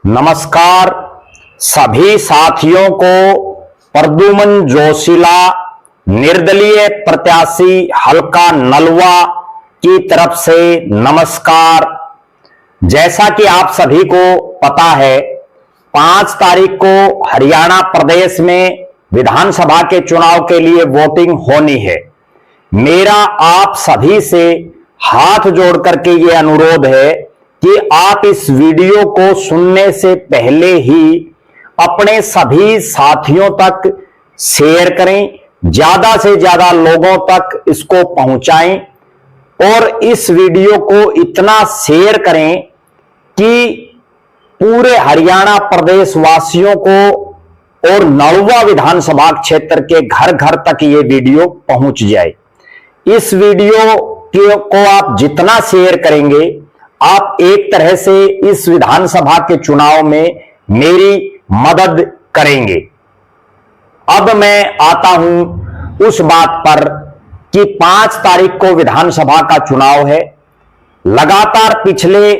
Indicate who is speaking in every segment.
Speaker 1: नमस्कार सभी साथियों को प्रद्युमन जोशीला निर्दलीय प्रत्याशी हलका नलवा की तरफ से नमस्कार। जैसा कि आप सभी को पता है, 5 तारीख को हरियाणा प्रदेश में विधानसभा के चुनाव के लिए वोटिंग होनी है। मेरा आप सभी से हाथ जोड़ करके यह अनुरोध है कि आप इस वीडियो को सुनने से पहले ही अपने सभी साथियों तक शेयर करें, ज्यादा से ज्यादा लोगों तक इसको पहुंचाएं और इस वीडियो को इतना शेयर करें कि पूरे हरियाणा प्रदेश वासियों को और नलवा विधानसभा क्षेत्र के घर घर तक ये वीडियो पहुंच जाए। इस वीडियो को आप जितना शेयर करेंगे, आप एक तरह से इस विधानसभा के चुनाव में मेरी मदद करेंगे। अब मैं आता हूं उस बात पर कि 5 तारीख को विधानसभा का चुनाव है। लगातार पिछले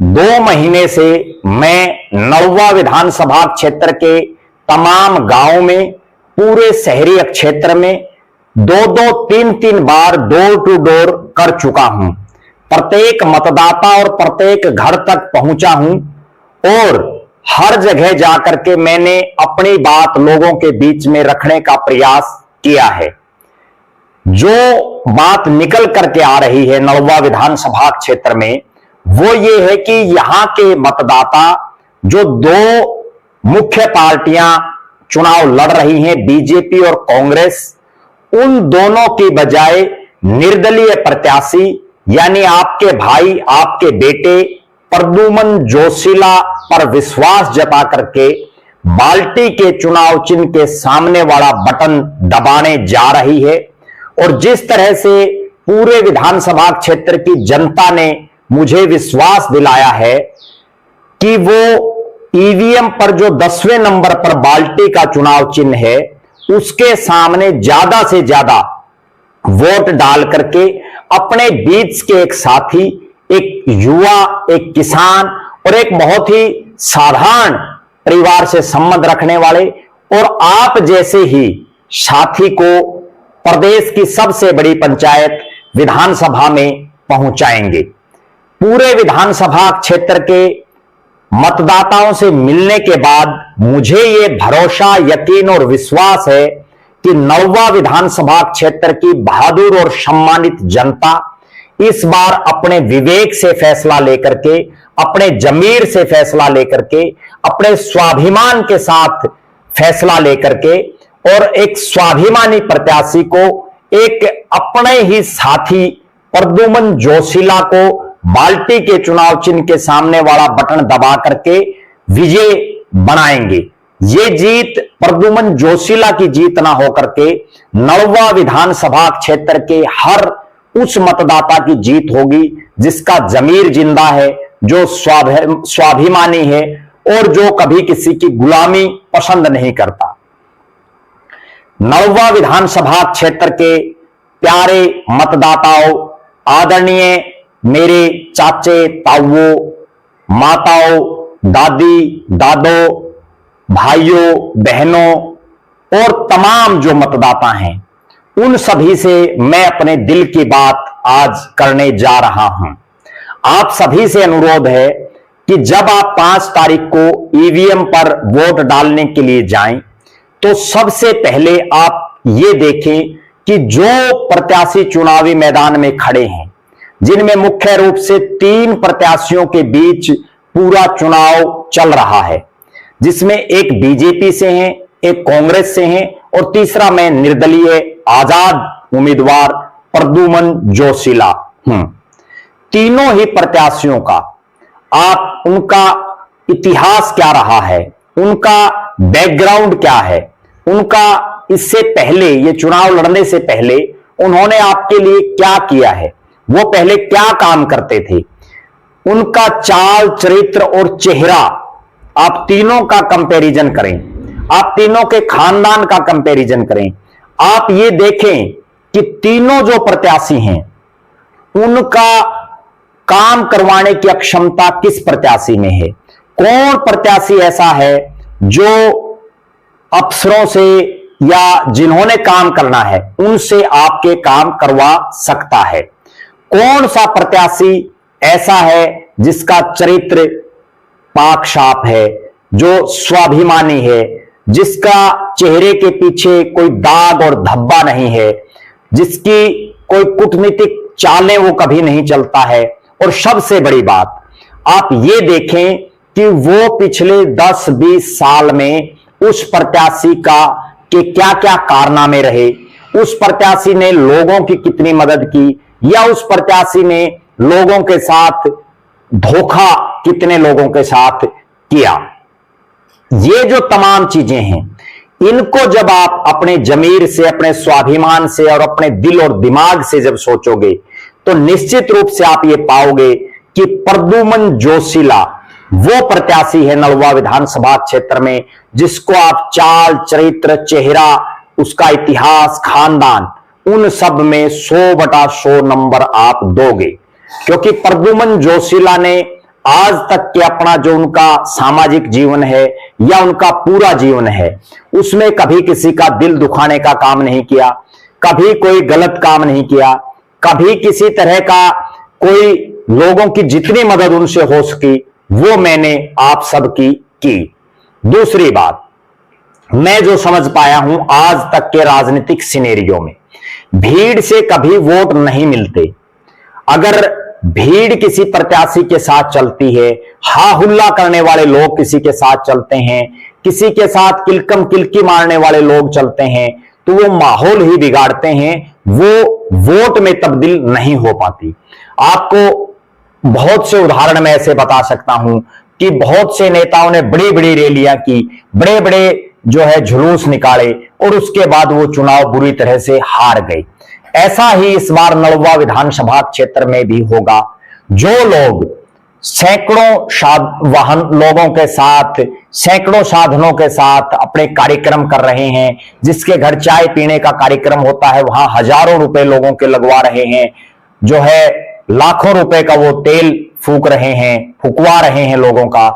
Speaker 1: 2 महीने से मैं नलवा विधानसभा क्षेत्र के तमाम गांवों में, पूरे शहरी क्षेत्र में 2-2, 3-3 बार डोर टू डोर कर चुका हूं। प्रत्येक मतदाता और प्रत्येक घर तक पहुंचा हूं और हर जगह जाकर के मैंने अपनी बात लोगों के बीच में रखने का प्रयास किया है। जो बात निकल करके आ रही है नलवा विधानसभा क्षेत्र में, वो ये है कि यहां के मतदाता, जो 2 मुख्य पार्टियां चुनाव लड़ रही हैं, बीजेपी और कांग्रेस, उन दोनों की बजाय निर्दलीय प्रत्याशी यानी आपके भाई, आपके बेटे प्रद्युमन जोशीला पर विश्वास जता करके बाल्टी के चुनाव चिन्ह के सामने वाला बटन दबाने जा रही है। और जिस तरह से पूरे विधानसभा क्षेत्र की जनता ने मुझे विश्वास दिलाया है कि वो ईवीएम पर जो 10वें नंबर पर बाल्टी का चुनाव चिन्ह है, उसके सामने ज्यादा से ज्यादा वोट डाल करके अपने बीच के एक साथी, एक युवा, एक किसान और एक बहुत ही साधारण परिवार से संबंध रखने वाले और आप जैसे ही साथी को प्रदेश की सबसे बड़ी पंचायत विधानसभा में पहुंचाएंगे। पूरे विधानसभा क्षेत्र के मतदाताओं से मिलने के बाद मुझे ये भरोसा, यकीन और विश्वास है कि नलवा विधानसभा क्षेत्र की बहादुर और सम्मानित जनता इस बार अपने विवेक से फैसला लेकर के, अपने जमीर से फैसला लेकर के, अपने स्वाभिमान के साथ फैसला लेकर के और एक स्वाभिमानी प्रत्याशी को, एक अपने ही साथी प्रद्युमन जोशीला को बाल्टी के चुनाव चिन्ह के सामने वाला बटन दबा करके विजय बनाएंगे। ये जीत प्रद्युमन जोशीला की जीत ना होकर के नलवा विधानसभा क्षेत्र के हर उस मतदाता की जीत होगी जिसका जमीर जिंदा है, जो स्वाभिमानी है और जो कभी किसी की गुलामी पसंद नहीं करता। नलवा विधानसभा क्षेत्र के प्यारे मतदाताओं, आदरणीय मेरे चाचे, ताऊओं, माताओं, दादी, दादों, भाइयों, बहनों और तमाम जो मतदाता हैं, उन सभी से मैं अपने दिल की बात आज करने जा रहा हूं। आप सभी से अनुरोध है कि जब आप 5 तारीख को ईवीएम पर वोट डालने के लिए जाएं, तो सबसे पहले आप ये देखें कि जो प्रत्याशी चुनावी मैदान में खड़े हैं, जिनमें मुख्य रूप से 3 प्रत्याशियों के बीच पूरा चुनाव चल रहा है, जिसमें एक बीजेपी से हैं, एक कांग्रेस से हैं और तीसरा मैं निर्दलीय आजाद उम्मीदवार प्रद्युमन जोशीला हूं। तीनों ही प्रत्याशियों का आप उनका इतिहास क्या रहा है, उनका बैकग्राउंड क्या है, उनका इससे पहले, ये चुनाव लड़ने से पहले उन्होंने आपके लिए क्या किया है, वो पहले क्या काम करते थे, उनका चाल चरित्र और चेहरा, आप तीनों का कंपैरिजन करें, आप तीनों के खानदान का कंपैरिजन करें। आप ये देखें कि तीनों जो प्रत्याशी हैं, उनका काम करवाने की अक्षमता किस प्रत्याशी में है, कौन प्रत्याशी ऐसा है जो अफसरों से या जिन्होंने काम करना है उनसे आपके काम करवा सकता है? कौन सा प्रत्याशी ऐसा है जिसका चरित्र पाक साफ है, जो स्वाभिमानी है, जिसका चेहरे के पीछे कोई दाग और धब्बा नहीं है, जिसकी कोई कूटनीतिक चालें वो कभी नहीं चलता है। और सबसे बड़ी बात आप ये देखें कि वो पिछले 10-20 साल में उस प्रत्याशी का कि क्या क्या कारनामे रहे, उस प्रत्याशी ने लोगों की कितनी मदद की, या उस प्रत्याशी ने लोगों के साथ धोखा कितने लोगों के साथ किया। ये जो तमाम चीजें हैं, इनको जब आप अपने जमीर से, अपने स्वाभिमान से और अपने दिल और दिमाग से जब सोचोगे तो निश्चित रूप से आप ये पाओगे कि प्रद्युमन जोशीला वो प्रत्याशी है नलवा विधानसभा क्षेत्र में जिसको आप चाल, चरित्र, चेहरा, उसका इतिहास, खानदान, उन सब में 100/100 नंबर आप दोगे। क्योंकि प्रद्युमन जोशीला ने आज तक के अपना जो उनका सामाजिक जीवन है या उनका पूरा जीवन है उसमें कभी किसी का दिल दुखाने का काम नहीं किया, कभी कोई गलत काम नहीं किया, कभी किसी तरह का कोई लोगों की जितनी मदद उनसे हो सकी वो मैंने आप सबकी की। दूसरी बात, मैं जो समझ पाया हूं आज तक के राजनीतिक सिनेरियो में, भीड़ से कभी वोट नहीं मिलते। अगर भीड़ किसी प्रत्याशी के साथ चलती है, हा हुल्ला करने वाले लोग किसी के साथ चलते हैं, किसी के साथ किलकम किलकी मारने वाले लोग चलते हैं, तो वो माहौल ही बिगाड़ते हैं, वो वोट में तब्दील नहीं हो पाती। आपको बहुत से उदाहरण मैं ऐसे बता सकता हूं कि बहुत से नेताओं ने बड़ी बड़ी रैलियां की, बड़े बड़े जो है जुलूस निकाले और उसके बाद वो चुनाव बुरी तरह से हार गए। ऐसा ही इस बार नलवा विधानसभा क्षेत्र में भी होगा। जो लोग सैकड़ों वाहन लोगों के साथ, सैकड़ों साधनों के साथ अपने कार्यक्रम कर रहे हैं, जिसके घर चाय पीने का कार्यक्रम होता है वहां हजारों रुपए लोगों के लगवा रहे हैं, जो है लाखों रुपए का वो तेल फूक रहे हैं, फुकवा रहे हैं लोगों का,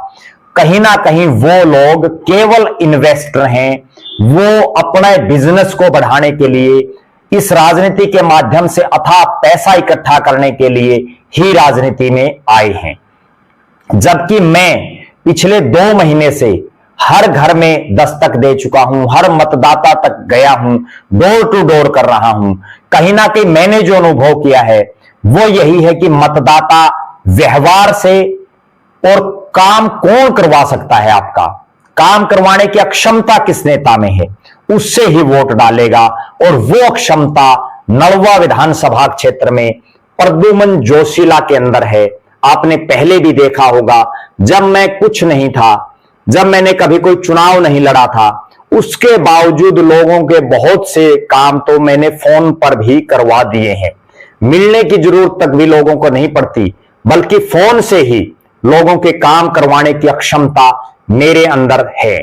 Speaker 1: कहीं ना कहीं वो लोग केवल इन्वेस्टर हैं। वो अपने बिजनेस को बढ़ाने के लिए इस राजनीति के माध्यम से अथाह पैसा इकट्ठा करने के लिए ही राजनीति में आए हैं। जबकि मैं पिछले 2 महीने से हर घर में दस्तक दे चुका हूं, हर मतदाता तक गया हूं, डोर टू डोर कर रहा हूं। कहीं ना कहीं मैंने जो अनुभव किया है वो यही है कि मतदाता व्यवहार से, और काम कौन करवा सकता है, आपका काम करवाने की अक्षमता किस नेता में है, उससे ही वोट डालेगा। और वो अक्षमता नलवा विधानसभा क्षेत्र में प्रद्युमन जोशीला के अंदर है। आपने पहले भी देखा होगा, जब मैं कुछ नहीं था, जब मैंने कभी कोई चुनाव नहीं लड़ा था, उसके बावजूद लोगों के बहुत से काम तो मैंने फोन पर भी करवा दिए हैं। मिलने की जरूरत तक भी लोगों को नहीं पड़ती, बल्कि फोन से ही लोगों के काम करवाने की अक्षमता मेरे अंदर है।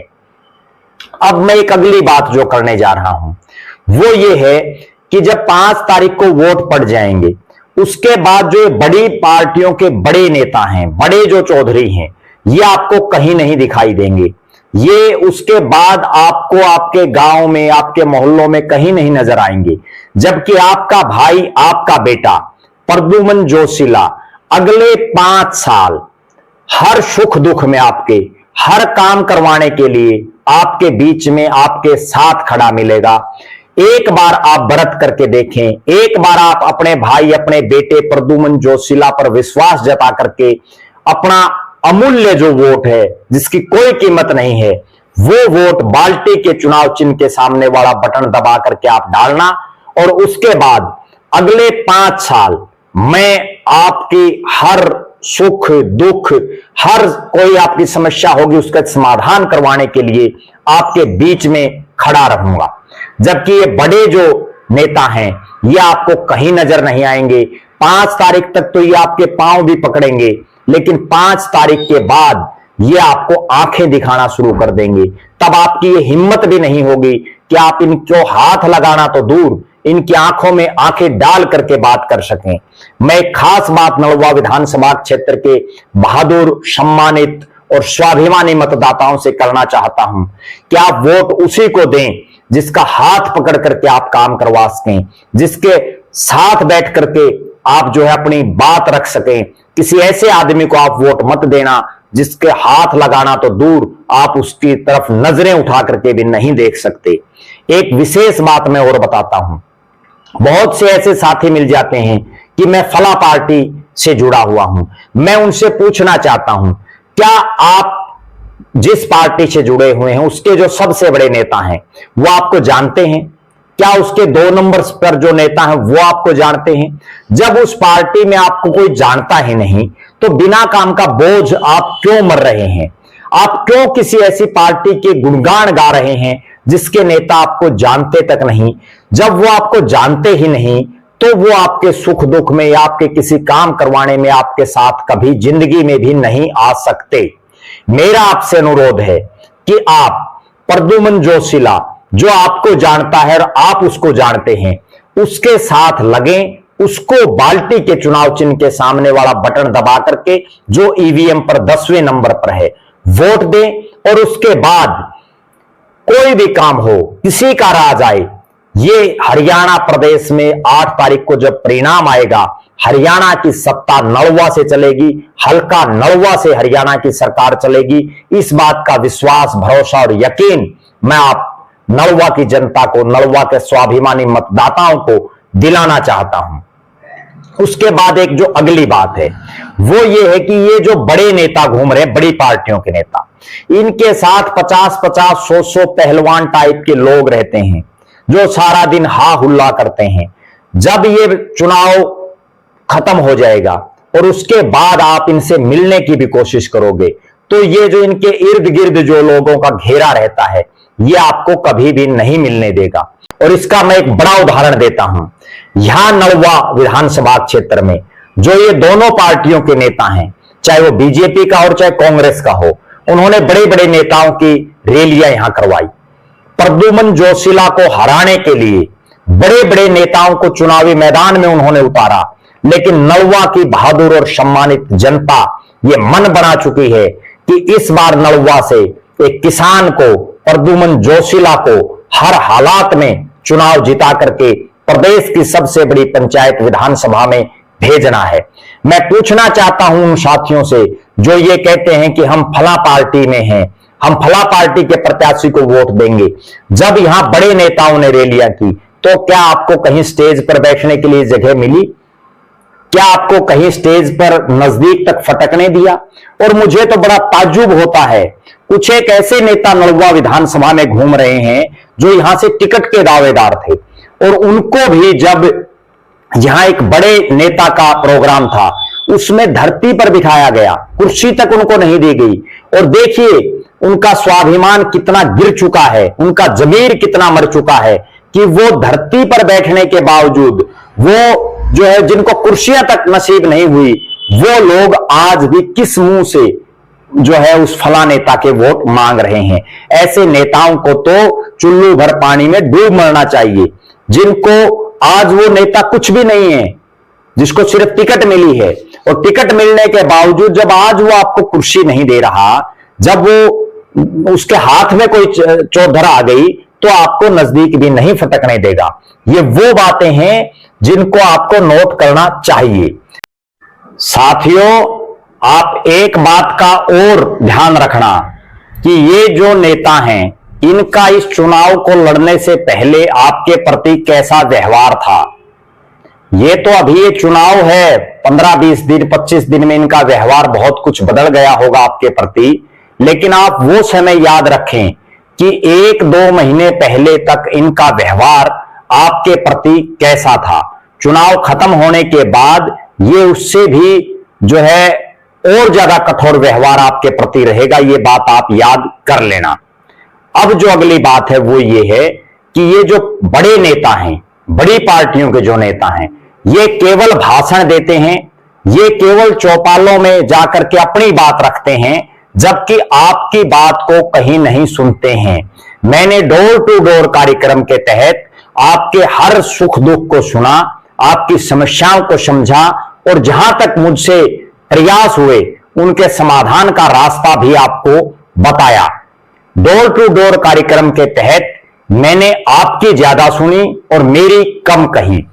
Speaker 1: अब मैं एक अगली बात जो करने जा रहा हूं वो ये है कि जब 5 तारीख को वोट पड़ जाएंगे, उसके बाद जो बड़ी पार्टियों के बड़े नेता हैं, बड़े जो चौधरी हैं, ये आपको कहीं नहीं दिखाई देंगे। ये उसके बाद आपको आपके गांव में, आपके मोहल्लों में कहीं नहीं नजर आएंगे। जबकि आपका भाई, आपका बेटा प्रद्युमन जोशीला अगले 5 साल हर सुख दुख में आपके, हर काम करवाने के लिए आपके बीच में, आपके साथ खड़ा मिलेगा। एक बार आप व्रत करके देखें, एक बार आप अपने भाई, अपने बेटे प्रद्युमन जोशीला पर विश्वास जता करके अपना अमूल्य जो वोट है, जिसकी कोई कीमत नहीं है, वो वोट बाल्टी के चुनाव चिन्ह के सामने वाला बटन दबा करके आप डालना। और उसके बाद अगले 5 साल मैं आपकी हर सुख दुख, हर कोई आपकी समस्या होगी उसका समाधान करवाने के लिए आपके बीच में खड़ा रहूंगा। जबकि ये बड़े जो नेता हैं ये आपको कहीं नजर नहीं आएंगे। 5 तारीख तक तो ये आपके पांव भी पकड़ेंगे, लेकिन 5 तारीख के बाद ये आपको आंखें दिखाना शुरू कर देंगे। तब आपकी ये हिम्मत भी नहीं होगी कि आप इनको हाथ लगाना तो दूर, इनकी आंखों में आंखें डाल करके बात कर सकें। मैं खास बात नलवा विधानसभा क्षेत्र के बहादुर, सम्मानित और स्वाभिमानी मतदाताओं से करना चाहता हूं कि आप वोट उसी को दें जिसका हाथ पकड़ करके आप काम करवा सकें, जिसके साथ बैठ करके आप जो है अपनी बात रख सकें। किसी ऐसे आदमी को आप वोट मत देना जिसके हाथ लगाना तो दूर, आप उसकी तरफ नजरें उठा करके भी नहीं देख सकते। एक विशेष बात मैं और बताता हूं, बहुत से ऐसे साथी मिल जाते हैं कि मैं फला पार्टी से जुड़ा हुआ हूं। मैं उनसे पूछना चाहता हूं, क्या आप जिस पार्टी से जुड़े हुए हैं उसके जो सबसे बड़े नेता हैं वो आपको जानते हैं? क्या उसके 2 नंबर पर जो नेता हैं वो आपको जानते हैं? जब उस पार्टी में आपको कोई जानता ही नहीं तो बिना काम का बोझ आप क्यों मर रहे हैं? आप क्यों किसी ऐसी पार्टी के गुणगान गा रहे हैं जिसके नेता आपको जानते तक नहीं? जब वो आपको जानते ही नहीं तो वो आपके सुख दुख में या आपके किसी काम करवाने में आपके साथ कभी जिंदगी में भी नहीं आ सकते। मेरा आपसे अनुरोध है कि आप प्रद्युमन जोशीला, जो आपको जानता है और आप उसको जानते हैं, उसके साथ लगें, उसको बाल्टी के चुनाव चिन्ह के सामने वाला बटन दबा करके जो ईवीएम पर 10वें नंबर पर है वोट दें और उसके बाद कोई भी काम हो, किसी का राज आए, ये हरियाणा प्रदेश में 8 तारीख को जब परिणाम आएगा, हरियाणा की सत्ता नलवा से चलेगी, हल्का नलवा से हरियाणा की सरकार चलेगी। इस बात का विश्वास, भरोसा और यकीन मैं आप नलवा की जनता को, नलवा के स्वाभिमानी मतदाताओं को दिलाना चाहता हूं। उसके बाद एक जो अगली बात है वो ये है कि ये जो बड़े नेता घूम रहे हैं, बड़ी पार्टियों के नेता, इनके साथ 50-50, 100-100 पहलवान टाइप के लोग रहते हैं जो सारा दिन हा हुल्ला करते हैं। जब ये चुनाव खत्म हो जाएगा और उसके बाद आप इनसे मिलने की भी कोशिश करोगे तो ये जो इनके इर्द गिर्द जो लोगों का घेरा रहता है ये आपको कभी भी नहीं मिलने देगा। और इसका मैं एक बड़ा उदाहरण देता हूं। यहां नलवा विधानसभा क्षेत्र में जो ये दोनों पार्टियों के नेता हैं, चाहे वो बीजेपी का और चाहे कांग्रेस का हो, उन्होंने बड़े बड़े नेताओं की रैलियां यहां करवाई। प्रद्युमन जोशीला को हराने के लिए बड़े बड़े नेताओं को चुनावी मैदान में उन्होंने उतारा, लेकिन नलवा की बहादुर और सम्मानित जनता ये मन बना चुकी है कि इस बार नलवा से एक किसान को, प्रद्युमन जोशीला को हर हालात में चुनाव जिता करके प्रदेश की सबसे बड़ी पंचायत विधानसभा में भेजना है। मैं पूछना चाहता हूं उन साथियों से जो ये कहते हैं कि हम फला पार्टी में हैं, हम फला पार्टी के प्रत्याशी को वोट देंगे। जब यहां बड़े नेताओं ने रैलियां की तो क्या आपको कहीं स्टेज पर बैठने के लिए जगह मिली? क्या आपको कहीं स्टेज पर नजदीक तक फटकने दिया? और मुझे तो बड़ा ताज्जुब होता है, कुछ एक ऐसे नेता नलवा विधानसभा में घूम रहे हैं जो यहां से टिकट के दावेदार थे और उनको भी जब यहां एक बड़े नेता का प्रोग्राम था उसमें धरती पर बिठाया गया, कुर्सी तक उनको नहीं दी गई। और देखिए उनका स्वाभिमान कितना गिर चुका है, उनका जमीर कितना मर चुका है कि वो धरती पर बैठने के बावजूद वो जो है जिनको कुर्सियां तक नसीब नहीं हुई, वो लोग आज भी किस मुंह से जो है उस फला नेता के वोट मांग रहे हैं। ऐसे नेताओं को तो चुल्लू भर पानी में डूब मरना चाहिए, जिनको आज वो नेता कुछ भी नहीं है, जिसको सिर्फ टिकट मिली है और टिकट मिलने के बावजूद जब आज वो आपको कुर्सी नहीं दे रहा, जब वो उसके हाथ में कोई चौधर आ गई तो आपको नजदीक भी नहीं फटकने देगा। ये वो बातें हैं जिनको आपको नोट करना चाहिए। साथियों, आप एक बात का और ध्यान रखना कि ये जो नेता हैं इनका इस चुनाव को लड़ने से पहले आपके प्रति कैसा व्यवहार था। ये तो अभी ये चुनाव है, 15-20 दिन 25 दिन में इनका व्यवहार बहुत कुछ बदल गया होगा आपके प्रति, लेकिन आप वो समय याद रखें कि 1-2 महीने पहले तक इनका व्यवहार आपके प्रति कैसा था। चुनाव खत्म होने के बाद ये उससे भी जो है और ज्यादा कठोर व्यवहार आपके प्रति रहेगा, ये बात आप याद कर लेना। अब जो अगली बात है वो ये है कि ये जो बड़े नेता हैं, बड़ी पार्टियों के जो नेता हैं, ये केवल भाषण देते हैं, ये केवल चौपालों में जाकर के अपनी बात रखते हैं, जबकि आपकी बात को कहीं नहीं सुनते हैं। मैंने डोर टू डोर कार्यक्रम के तहत आपके हर सुख दुख को सुना, आपकी समस्याओं को समझा और जहां तक मुझसे प्रयास हुए उनके समाधान का रास्ता भी आपको बताया। डोर टू डोर कार्यक्रम के तहत मैंने आपकी ज्यादा सुनी और मेरी कम कही,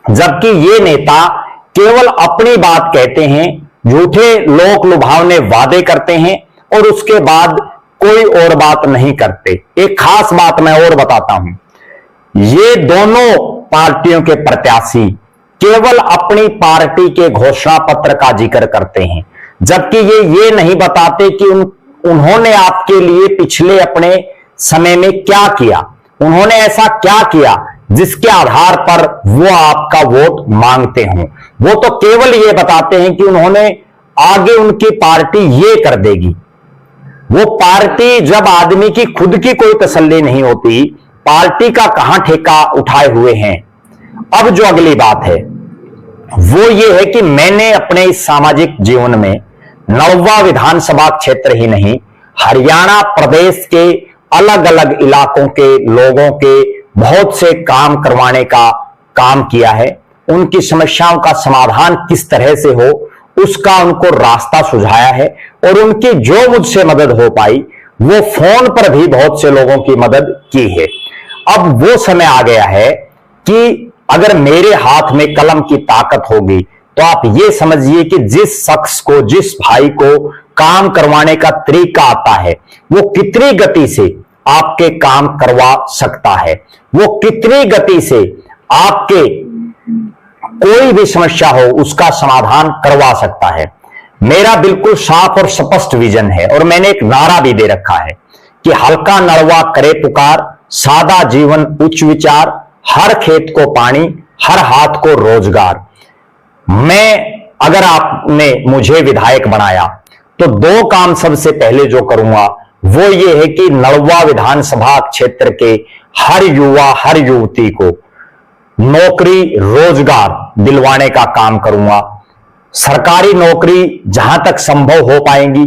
Speaker 1: जबकि ये नेता केवल अपनी बात कहते हैं, झूठे लोक लुभावने वादे करते हैं और उसके बाद कोई और बात नहीं करते। एक खास बात मैं और बताता हूं, ये दोनों पार्टियों के प्रत्याशी केवल अपनी पार्टी के घोषणा पत्र का जिक्र करते हैं, जबकि ये नहीं बताते कि उन्होंने आपके लिए पिछले अपने समय में क्या किया, उन्होंने ऐसा क्या किया जिसके आधार पर वो आपका वोट मांगते हों। वो तो केवल ये बताते हैं कि उन्होंने आगे उनकी पार्टी ये कर देगी। वो पार्टी, जब आदमी की खुद की कोई तसल्ली नहीं होती, पार्टी का कहां ठेका उठाए हुए हैं। अब जो अगली बात है वो ये है कि मैंने अपने इस सामाजिक जीवन में नलवा विधानसभा क्षेत्र ही नहीं, हरियाणा प्रदेश के अलग अलग इलाकों के लोगों के बहुत से काम करवाने का काम किया है। उनकी समस्याओं का समाधान किस तरह से हो उसका उनको रास्ता सुझाया है और उनकी जो मुझसे मदद हो पाई वो फोन पर भी बहुत से लोगों की मदद की है। अब वो समय आ गया है कि अगर मेरे हाथ में कलम की ताकत होगी तो आप ये समझिए कि जिस शख्स को, जिस भाई को काम करवाने का तरीका आता है, वो कितनी गति से आपके काम करवा सकता है, वो कितनी गति से आपके कोई भी समस्या हो उसका समाधान करवा सकता है। मेरा बिल्कुल साफ और स्पष्ट विजन है और मैंने एक नारा भी दे रखा है कि हल्का नलवा करे पुकार, सादा जीवन उच्च विचार, हर खेत को पानी, हर हाथ को रोजगार। अगर आपने मुझे विधायक बनाया तो दो काम सबसे पहले जो करूंगा वो ये है कि नलवा विधानसभा क्षेत्र के हर युवा, हर युवती को नौकरी, रोजगार दिलवाने का काम करूंगा। सरकारी नौकरी जहां तक संभव हो पाएंगी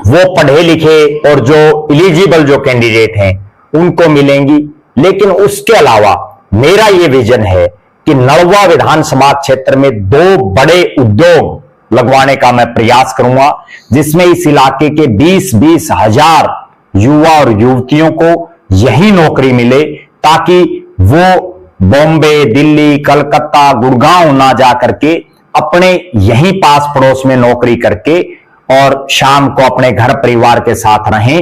Speaker 1: वो पढ़े लिखे और जो एलिजिबल जो कैंडिडेट हैं उनको मिलेंगी। लेकिन उसके अलावा मेरा ये विजन है कि नलवा विधानसभा क्षेत्र में दो बड़े उद्योग लगवाने का मैं प्रयास करूंगा, जिसमें इस इलाके के 20-20 हजार युवा और युवतियों को यही नौकरी मिले, ताकि वो बॉम्बे, दिल्ली, कलकत्ता, गुड़गांव ना जा करके अपने यहीं पास पड़ोस में नौकरी करके और शाम को अपने घर परिवार के साथ रहें।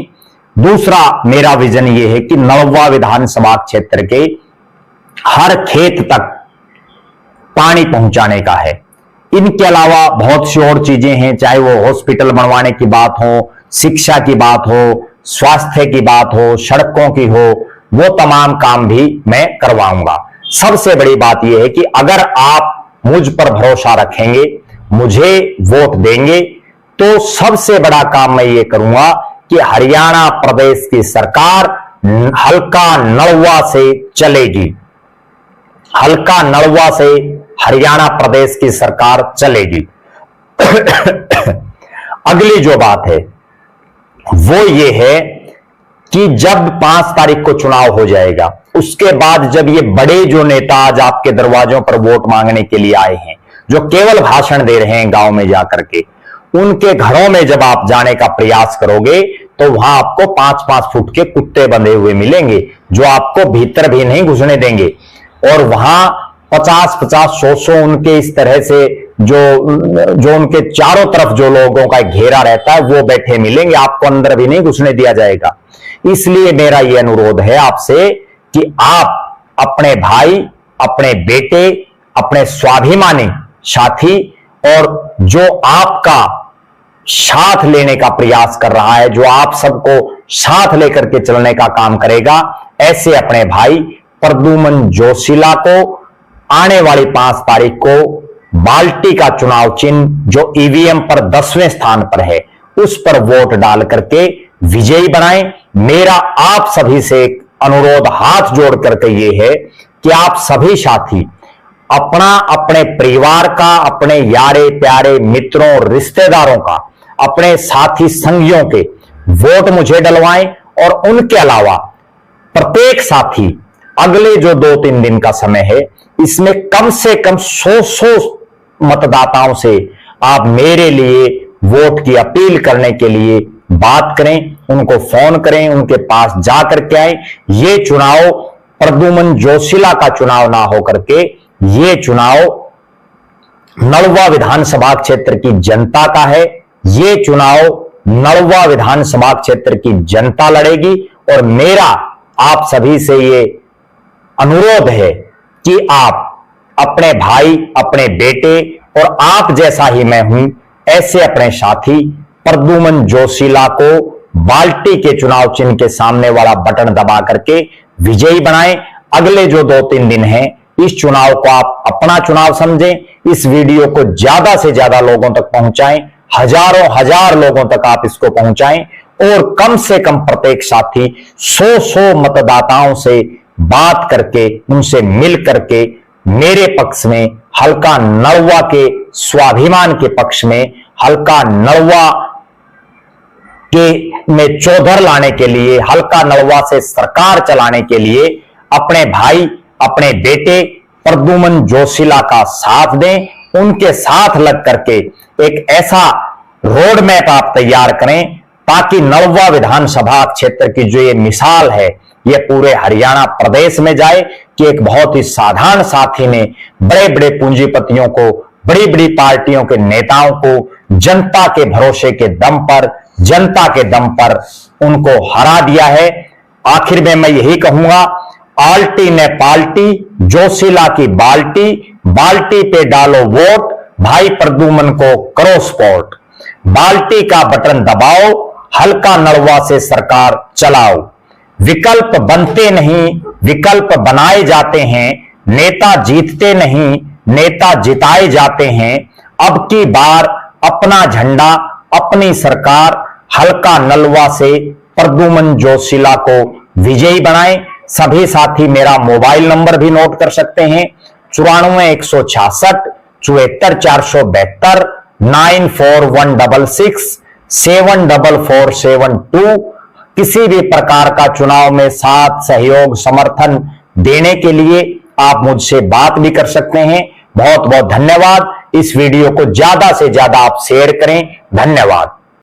Speaker 1: दूसरा मेरा विजन यह है कि नलवा विधानसभा क्षेत्र के हर खेत तक पानी पहुंचाने का है। इनके अलावा बहुत सी और चीजें हैं, चाहे वो हॉस्पिटल बनवाने की बात हो, शिक्षा की बात हो, स्वास्थ्य की बात हो, सड़कों की हो, वो तमाम काम भी मैं करवाऊंगा। सबसे बड़ी बात यह है कि अगर आप मुझ पर भरोसा रखेंगे, मुझे वोट देंगे, तो सबसे बड़ा काम मैं ये करूंगा कि हरियाणा प्रदेश की सरकार हल्का नलवा से चलेगी। हल्का नलवा से हरियाणा प्रदेश की सरकार चलेगी। अगली जो बात है वो ये है कि जब 5 तारीख को चुनाव हो जाएगा, उसके बाद जब ये बड़े जो नेता आज आपके दरवाजों पर वोट मांगने के लिए आए हैं, जो केवल भाषण दे रहे हैं गांव में जाकर के, उनके घरों में जब आप जाने का प्रयास करोगे तो वहां आपको 5-5 फुट के कुत्ते बंधे हुए मिलेंगे, जो आपको भीतर भी नहीं घुसने देंगे। और वहां 50-50, 100-100 उनके इस तरह से जो उनके चारों तरफ जो लोगों का घेरा रहता है वो बैठे मिलेंगे, आपको अंदर भी नहीं घुसने दिया जाएगा। इसलिए मेरा यह अनुरोध है आपसे कि आप अपने भाई, अपने बेटे, अपने स्वाभिमानी साथी और जो आपका साथ लेने का प्रयास कर रहा है, जो आप सबको साथ लेकर के चलने का काम करेगा, ऐसे अपने भाई प्रद्युमन जोशीला को आने वाली 5 तारीख को बाल्टी का चुनाव चिन्ह जो ईवीएम पर 10वें स्थान पर है उस पर वोट डाल करके विजयी बनाएं। मेरा आप सभी से एक अनुरोध हाथ जोड़ करके ये है कि आप सभी साथी अपना, अपने परिवार का, अपने यारे प्यारे मित्रों, रिश्तेदारों का, अपने साथी संगियों के वोट मुझे डलवाएं। और उनके अलावा प्रत्येक साथी अगले जो 2-3 दिन का समय है, इसमें कम से कम 100 मतदाताओं से आप मेरे लिए वोट की अपील करने के लिए बात करें, उनको फोन करें, उनके पास जाकर के आए। ये चुनाव प्रद्युमन जोशीला का चुनाव ना होकर के ये चुनाव नलवा विधानसभा क्षेत्र की जनता का है। ये चुनाव नलवा विधानसभा क्षेत्र की जनता लड़ेगी और मेरा आप सभी से ये अनुरोध है कि आप अपने भाई, अपने बेटे और आप जैसा ही मैं हूं ऐसे अपने साथी प्रद्युमन जोशीला को बाल्टी के चुनाव चिन्ह के सामने वाला बटन दबा करके विजयी बनाएं। अगले जो 2-3 दिन हैं इस चुनाव को आप अपना चुनाव समझें। इस वीडियो को ज्यादा से ज्यादा लोगों तक पहुंचाएं, हजारों हजार लोगों तक आप इसको पहुंचाएं और कम से कम प्रत्येक साथी 100 मतदाताओं से बात करके, उनसे मिल करके मेरे पक्ष में, हल्का नलवा के स्वाभिमान के पक्ष में, हल्का नलवा के में चौधर लाने के लिए, हल्का नलवा से सरकार चलाने के लिए अपने भाई, अपने बेटे प्रद्युमन जोशीला का साथ दें। उनके साथ लग करके एक ऐसा रोड मैप आप तैयार करें ताकि नलवा विधानसभा क्षेत्र की जो ये मिसाल है ये पूरे हरियाणा प्रदेश में जाए कि एक बहुत ही साधारण साथी ने बड़े बड़े पूंजीपतियों को, बड़ी बड़ी पार्टियों के नेताओं को जनता के भरोसे के दम पर, जनता के दम पर उनको हरा दिया है। आखिर में मैं यही कहूंगा, आल्टी ने पाल्टी, जोशीला की बाल्टी, बाल्टी पे डालो वोट, भाई प्रद्युमन को करो सपोर्ट। बाल्टी का बटन दबाओ, हल्का नलवा से सरकार चलाओ। विकल्प बनते नहीं, विकल्प बनाए जाते हैं। नेता जीतते नहीं, नेता जिताए जाते हैं। अब की बार अपना झंडा, अपनी सरकार हल्का नलवा से प्रद्युमन जोशीला को विजयी बनाएं। सभी साथी मेरा मोबाइल नंबर भी नोट कर सकते हैं, 94 166 74 472 94166 74472। किसी भी प्रकार का चुनाव में साथ, सहयोग, समर्थन देने के लिए आप मुझसे बात भी कर सकते हैं। बहुत बहुत धन्यवाद। इस वीडियो को ज्यादा से ज्यादा आप शेयर करें। धन्यवाद।